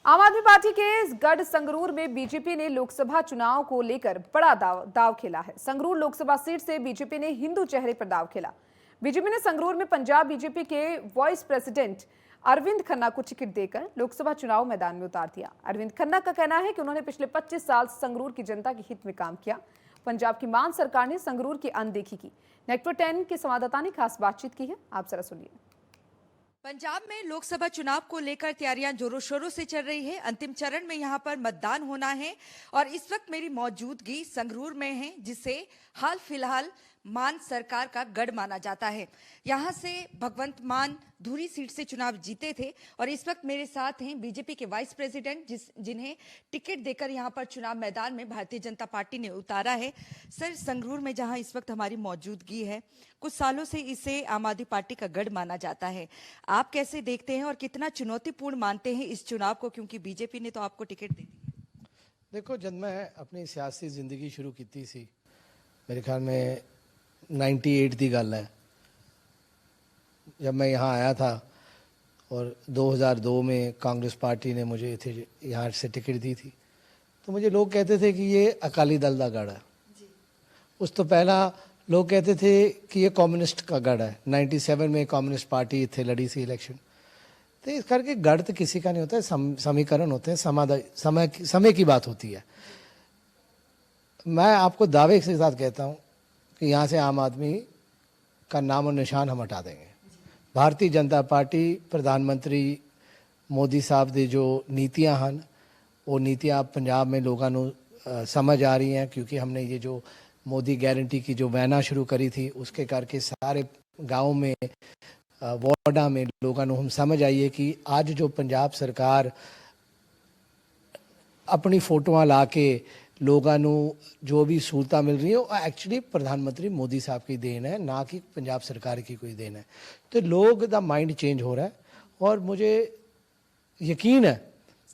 आम आदमी पार्टी के गढ़ संगरूर में बीजेपी ने लोकसभा चुनाव को लेकर बड़ा दाव खेला है। संगरूर लोकसभा सीट से बीजेपी ने हिंदू चेहरे पर दाव खेला। बीजेपी ने संगरूर में पंजाब बीजेपी के वाइस प्रेसिडेंट अरविंद खन्ना को टिकट देकर लोकसभा चुनाव मैदान में उतार दिया। अरविंद खन्ना का कहना है कि उन्होंने पिछले 25 साल संगरूर की जनता के हित में काम किया। पंजाब की मान सरकार ने संगरूर की अनदेखी की। नेटवर्क 10 के संवाददाता ने खास बातचीत की है, आप जरा सुनिए। पंजाब में लोकसभा चुनाव को लेकर तैयारियां जोरों शोरों से चल रही है। अंतिम चरण में यहां पर मतदान होना है और इस वक्त मेरी मौजूदगी संगरूर में है, जिसे हाल फिलहाल मान सरकार का गढ़ माना जाता है। यहां से भगवंत मान धुरी सीट से चुनाव जीते थे और इस वक्त मेरे साथ हैं बीजेपी के वाइस प्रेसिडेंट जिन्हें टिकट देकर यहां पर चुनाव मैदान में भारतीय जनता पार्टी ने उतारा है। सर, संगरूर में जहां इस वक्त हमारी मौजूदगी है, कुछ सालों से इसे आम आदमी पार्टी का गढ़ माना जाता है। आप कैसे देखते हैं और कितना चुनौतीपूर्ण मानते हैं इस चुनाव को, क्योंकि बीजेपी ने तो आपको टिकट दे दी? देखो, जब मैं अपनी सियासी जिंदगी शुरू की थी, मेरे ख्याल में 98 की गल है, जब मैं यहाँ आया था और 2002 में कांग्रेस पार्टी ने मुझे यहाँ से टिकट दी थी, तो मुझे लोग कहते थे कि ये अकाली दल का गढ़ है। उस तो पहला लोग कहते थे कि ये कम्युनिस्ट का गढ़ है। 97 में कम्युनिस्ट पार्टी इतने लड़ी सी इलेक्शन। तो इस करके गढ़ तो किसी का नहीं होता है, समीकरण होते हैं, समय की बात होती है। मैं आपको दावे के साथ कहता हूँ कि यहाँ से आम आदमी का नाम और निशान हम हटा देंगे। भारतीय जनता पार्टी, प्रधानमंत्री मोदी साहब की जो नीतियाँ हैं, वो नीतियाँ पंजाब में लोगों को समझ आ रही हैं, क्योंकि हमने ये जो मोदी गारंटी की जो वैना शुरू करी थी, उसके करके सारे गाँव में वार्डा में लोगों को हम समझ आई है कि आज जो पंजाब सरकार अपनी फोटोआं ला के लोगों को जो भी सहूलतां मिल रही है, वो एक्चुअली प्रधानमंत्री मोदी साहब की देन है, ना कि पंजाब सरकार की कोई देन है। तो लोग दा माइंड चेंज हो रहा है और मुझे यकीन है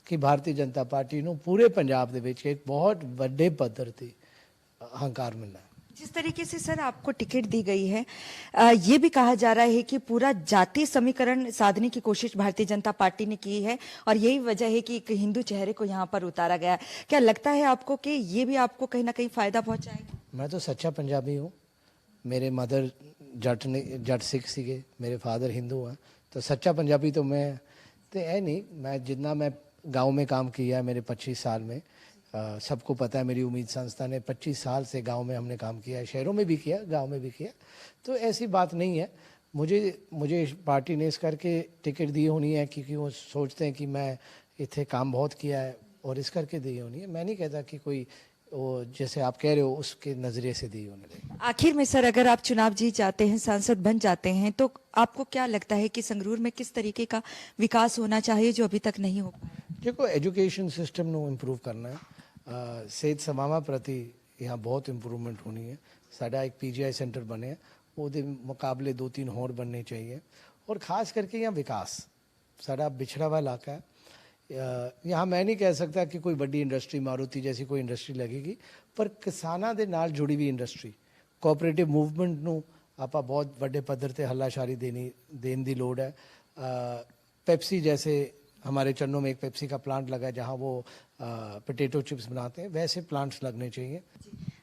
कि भारतीय जनता पार्टी को पूरे पंजाब दे विच एक बहुत बड़े पद्धर ते हंकार मिलना है। जिस तरीके से सर आपको टिकट दी गई है, ये भी कहा जा रहा है कि पूरा जातीय समीकरण साधने की कोशिश भारतीय जनता पार्टी ने की है और यही वजह है कि एक हिंदू चेहरे को यहाँ पर उतारा गया। क्या लगता है आपको कि ये भी आपको कहीं ना कहीं फायदा पहुंचाएगा? मैं तो सच्चा पंजाबी हूँ। मेरे मदर जट सिख सीगे, मेरे फादर हिंदू हैं, तो सच्चा पंजाबी तो मैं तो है नहीं। मैं जितना मैं गाँव में काम किया है मेरे 25 साल में, सबको पता है। मेरी उम्मीद संस्था ने 25 साल से गांव में हमने काम किया है, शहरों में भी किया, गांव में भी किया। तो ऐसी बात नहीं है। मुझे पार्टी ने इस करके टिकट दी होनी है क्योंकि वो सोचते हैं कि मैं इतने काम बहुत किया है और इस करके दी होनी है। मैं नहीं कहता कि कोई वो जैसे आप कह रहे हो उसके नज़रिए से दी होने लगी। आखिर में सर, अगर आप चुनाव जीत जाते हैं, सांसद बन जाते हैं, तो आपको क्या लगता है कि संगरूर में किस तरीके का विकास होना चाहिए जो अभी तक नहीं हो पाया? देखो, एजुकेशन सिस्टम को इंप्रूव करना है। सेहत सेवावां प्रति यहाँ बहुत इंप्रूवमेंट होनी है। साडा एक PGI सेंटर बने, वो मुकाबले 2-3 होर बनने चाहिए। और ख़ास करके यहाँ विकास, साडा बिछड़ा हुआ इलाका है। यहाँ मैं नहीं कह सकता कि कोई बड़ी इंडस्ट्री मारुति जैसी कोई इंडस्ट्री लगेगी, पर किसानां दे नाल जुड़ी हुई इंडस्ट्री, कोऑपरेटिव मूवमेंट नूं आपां बहुत बड़े पद्धर ते हल्लाशारी देने की लोड़ है। पेप्सी जैसे हमारे चन्नों में एक पेप्सी का प्लांट लगा है, जहाँ वो पोटैटो चिप्स बनाते हैं, वैसे प्लांट्स लगने चाहिए।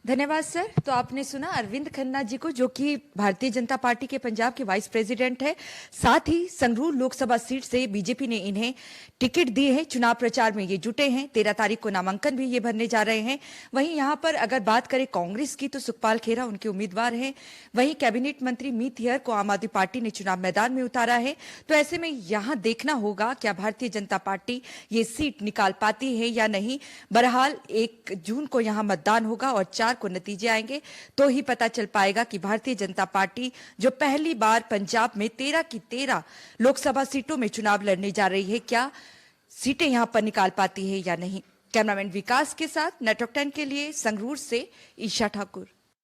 धन्यवाद सर। तो आपने सुना अरविंद खन्ना जी को, जो कि भारतीय जनता पार्टी के पंजाब के वाइस प्रेसिडेंट है। साथ ही संगरूर लोकसभा सीट से बीजेपी ने इन्हें टिकट दी है। चुनाव प्रचार में ये जुटे हैं। 13 तारीख को नामांकन भी ये भरने जा रहे हैं। वहीं यहाँ पर अगर बात करें कांग्रेस की, तो सुखपाल खेरा उनके उम्मीदवार हैं। वहीं कैबिनेट मंत्री मीत हेयर को आम आदमी पार्टी ने चुनाव मैदान में उतारा है। तो ऐसे में यहाँ देखना होगा क्या भारतीय जनता पार्टी ये सीट निकाल पाती है या नहीं। बहरहाल 1 जून को यहाँ मतदान होगा और 4 को नतीजे आएंगे, तो ही पता चल पाएगा कि भारतीय जनता पार्टी जो पहली बार पंजाब में 13 की 13 लोकसभा सीटों में चुनाव लड़ने जा रही है, क्या सीटें यहां पर निकाल पाती है या नहीं। कैमरामैन विकास के साथ नेटवर्क 10 के लिए संगरूर से ईशा ठाकुर।